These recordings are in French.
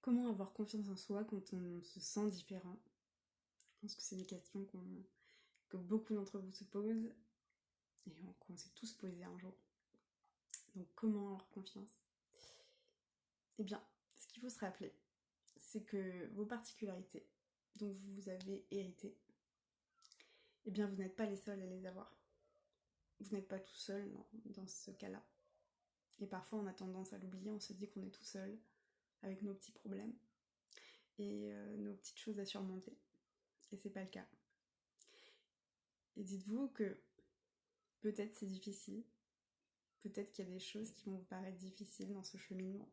Comment avoir confiance en soi quand on se sent différent? Je pense que c'est une question que beaucoup d'entre vous se posent et qu'on s'est tous posé un jour. Donc comment avoir confiance? Eh bien, ce qu'il faut se rappeler, c'est que vos particularités dont vous avez hérité, eh bien vous n'êtes pas les seuls à les avoir. Vous n'êtes pas tout seul dans ce cas-là. Et parfois on a tendance à l'oublier, on se dit qu'on est tout seul avec nos petits problèmes et nos petites choses à surmonter. Et c'est pas le cas. Et dites-vous que peut-être c'est difficile, peut-être qu'il y a des choses qui vont vous paraître difficiles dans ce cheminement,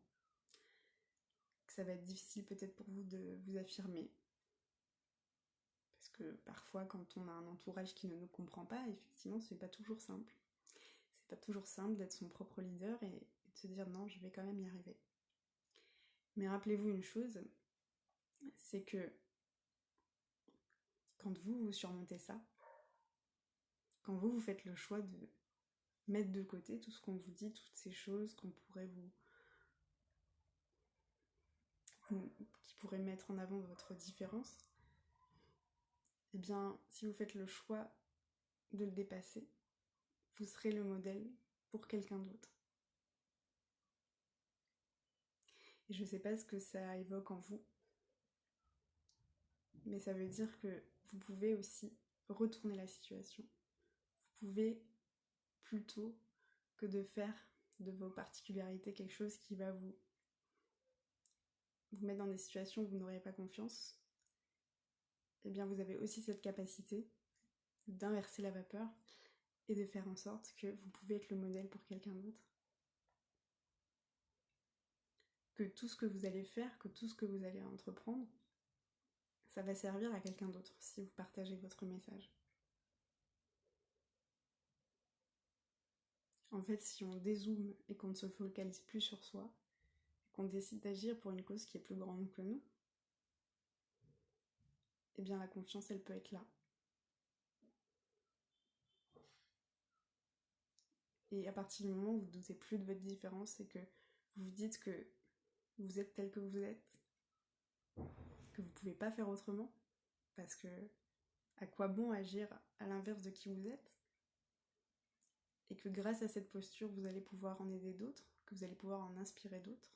que ça va être difficile peut-être pour vous de vous affirmer, parce que parfois quand on a un entourage qui ne nous comprend pas, effectivement c'est pas toujours simple. C'est pas toujours simple d'être son propre leader et de se dire non, je vais quand même y arriver. Mais rappelez-vous une chose, c'est que quand vous surmontez ça, quand vous faites le choix de mettre de côté tout ce qu'on vous dit, toutes ces choses qu'on pourrait qui pourraient mettre en avant votre différence, eh bien, si vous faites le choix de le dépasser, vous serez le modèle pour quelqu'un d'autre. Et je ne sais pas ce que ça évoque en vous, mais ça veut dire que vous pouvez aussi retourner la situation. Vous pouvez, plutôt que de faire de vos particularités quelque chose qui va vous mettre dans des situations où vous n'auriez pas confiance, eh bien vous avez aussi cette capacité d'inverser la vapeur et de faire en sorte que vous pouvez être le modèle pour quelqu'un d'autre. Que tout ce que vous allez faire, que tout ce que vous allez entreprendre, ça va servir à quelqu'un d'autre si vous partagez votre message. En fait, si on dézoome et qu'on ne se focalise plus sur soi, et qu'on décide d'agir pour une cause qui est plus grande que nous, eh bien la confiance, elle peut être là. Et à partir du moment où vous ne doutez plus de votre différence et que vous vous dites que vous êtes tel que vous êtes, que vous ne pouvez pas faire autrement, parce que à quoi bon agir à l'inverse de qui vous êtes, et que grâce à cette posture, vous allez pouvoir en aider d'autres, que vous allez pouvoir en inspirer d'autres,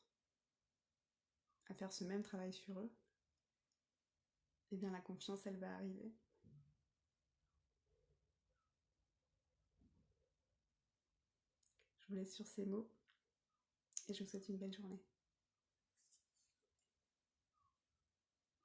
à faire ce même travail sur eux, eh bien la confiance, elle va arriver. Je vous laisse sur ces mots, et je vous souhaite une belle journée.